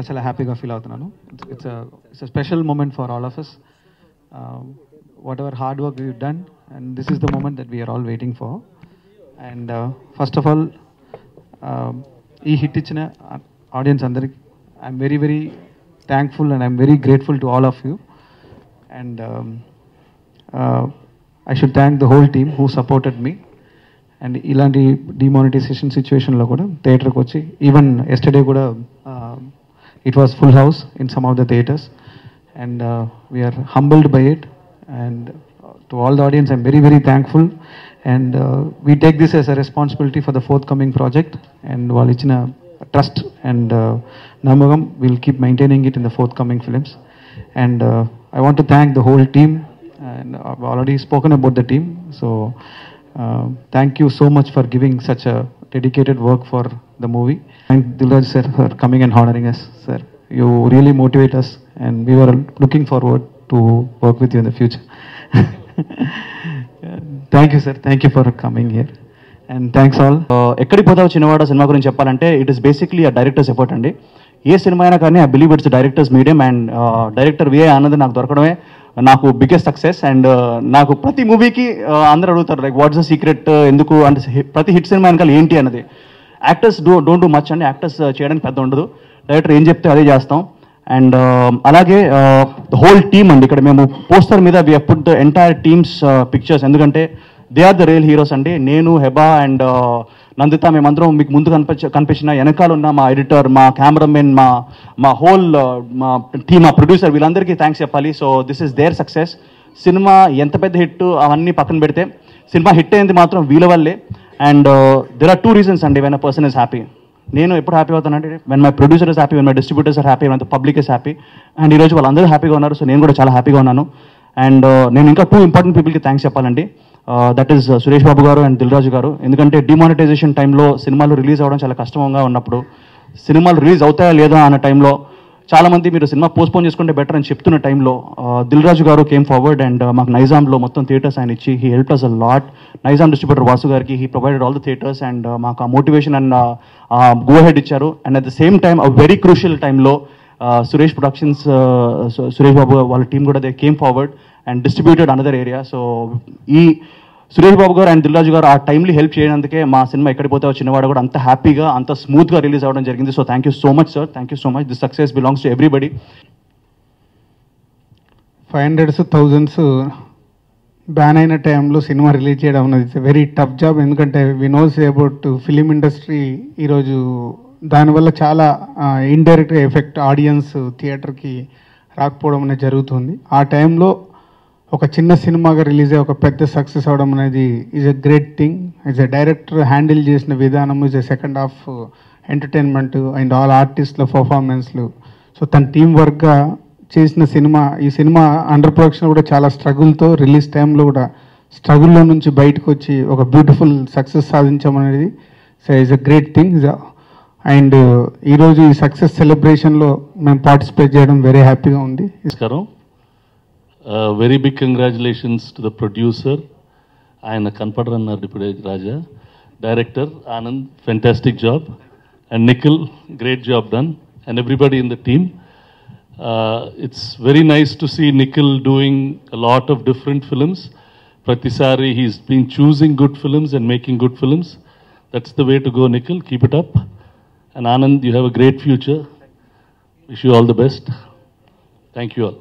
చాలా హ్యాపీగా ఫీల్ అవుతున్నాను. It's a special moment for all of us. Whatever hard work we've done, and this is the moment that we are all waiting for. And first of all, ఈ hit ఇచ్చిన audience అందరికి I'm very very thankful and I'm very grateful to all of you. And I should thank the whole team who supported me. And ఇలాంటి demonetisation సిచ్యువేషన్లో కూడా థియేటర్కి వచ్చి even yesterday కూడా it was full house in some of the theatres, and we're humbled by it. And to all the audience I'm very very thankful. And we take this as a responsibility for the fourth coming project. And వాళ్ళు ఇచ్చిన trust and నమ్మకం will keep maintaining it in the fourth coming films. And I want to thank the whole team. And I've already spoken about the team, so thank you so much for giving such a dedicated work for the movie. Thank Dilraj sir for coming and honoring us. Sir, you really motivate us, and we were looking forward to work with you in the future. Thank you sir, thank you for coming here, and thanks all. ఎక్కడికి పోతావు చిన్నవాడ cinema గురించి చెప్పాలంటే it is basically ఆ directors effort అండి. ఏ cinema అయినా కానీ I believe it's directors medium, and director VA Anand నాకు దొరకడమే నాకు బిగ్గెస్ట్ సక్సెస్. అండ్ నాకు ప్రతి మూవీకి అందరూ అడుగుతారు లైక్ వాట్స్ ద సీక్రెట్, ఎందుకు అంటే ప్రతి హిట్ సినిమా వెనకాల ఏంటి అన్నది. యాక్టర్స్ డోంట్ డూ మచ్ అండి, యాక్టర్స్ చేయడానికి పెద్ద ఉండదు, డైరెక్టర్ ఏం చెప్తే అదే చేస్తాం. అండ్ అలాగే ద హోల్ టీమ్ అండి, ఇక్కడ మేము పోస్టర్ మీద we have put the entire teams pictures, ఎందుకంటే they are the real heroes అండి. నేను, హెబా అండ్ నందిత మేమందరం మీకు ముందు కనిపించిన వెనకాల ఉన్న మా ఎడిటర్, మా కెమెరామెన్, మా హోల్ మా టీమ్, మా ప్రొడ్యూసర్, వీళ్ళందరికీ థ్యాంక్స్ చెప్పాలి. So this is their success. Cinema ఎంత పెద్ద హిట్ అవన్నీ పక్కన పెడితే సినిమా హిట్ అయింది మాత్రం వీళ్ళ వల్లే. అండ్ దెర్ ఆర్ 2 reasons అండి when a person is happy. నేను ఎప్పుడు హ్యాపీ అవుతానంటే when my producer is happy, when my distributors are happy, when the public is happy. And ఈరోజు వాళ్ళందరూ హ్యాపీగా ఉన్నారు, సో నేను కూడా చాలా హ్యాపీగా ఉన్నాను. అండ్ నేను ఇంకా 2 ఇంపార్టెంట్ పీపుల్కి థ్యాంక్స్ చెప్పాలండి. దట్ ఈస్ సురేష్ బాబు గారు అండ్ దిల్ రాజు గారు. ఎందుకంటే డిమానిటైజేషన్ టైంలో సినిమాలు రిలీజ్ అవ్వడం చాలా కష్టంగా ఉన్నప్పుడు, సినిమాలు రిలీజ్ అవుతాయా లేదా అన్న టైంలో చాలామంది మీరు సినిమా పోస్ట్పోన్ చేసుకుంటే బెటర్ అని చెప్తున్న టైంలో దిల్ రాజు గారు కేమ్ ఫార్వర్డ్ అండ్ మాకు నైజాంలో మొత్తం థియేటర్స్ ఆయన ఇచ్చి he help us a lot. Nizam distributor Vasu గారికి he provided all the theatres and మాకు ఆ మోటివేషన్ అండ్ గో హెడ్ ఇచ్చారు. And at the same time a very crucial టైంలో సురేష్ ప్రొడక్షన్స్, సురేష్ బాబు వాళ్ళ టీం కూడా they came forward and distributed another area. So ఈ సురేష్ బాబు గారు and Dil Raju గారు ఆ టైంలో హెల్ప్ చేయడానికే మా సినిమా ఎక్కడికి పోతావో చిన్నవాడు కూడా అంత హ్యాపీగా అంత స్మూత్గా రిలీజ్ అవ్వడం జరిగింది. So thank you so much sir, thank you so much. This success belongs to everybody. 500s 1000s ban అయిన టైంలో సినిమా రిలీజ్ చేయడం అనేది ఇట్స్ వెరీ టఫ్ జాబ్. ఎందుకంటే వి నోస్ అబౌట్ ఫిలిం ఇండస్ట్రీ ఈరోజు దానివల్ల చాలా ఇండైరెక్ట్గా ఎఫెక్ట్ ఆడియన్స్ థియేటర్కి రాకపోవడం అనేది జరుగుతుంది. ఆ టైంలో ఒక చిన్న సినిమాగా రిలీజ్ అయ్యి ఒక పెద్ద సక్సెస్ అవడం అనేది is a great thing. Is a director handle చేసిన విధానం, is a second half entertainment and all ఆర్టిస్ట్ల పర్ఫార్మెన్స్లు. సో తన టీం వర్క్గా చేసిన సినిమా, ఈ సినిమా అండర్ ప్రొడక్షన్ కూడా చాలా స్ట్రగుల్తో రిలీజ్ టైంలో కూడా స్ట్రగుల్లో నుంచి బయటకు వచ్చి ఒక బ్యూటిఫుల్ సక్సెస్ సాధించమనేది so is a great thing. And ఈరోజు ఈ సక్సెస్ సెలబ్రేషన్లో మేము పార్టిసిపేట్ చేయడం వెరీ హ్యాపీగా ఉంది. Very big congratulations to the producer, Ayana Kanpadranar Raja, director Anand, fantastic job, and Nikhil, great job done, and everybody in the team. It's very nice to see Nikhil doing a lot of different films. Pratisari, he's been choosing good films and making good films. That's the way to go, Nikhil. Keep it up. And Anand, you have a great future. Wish you all the best. Thank you all.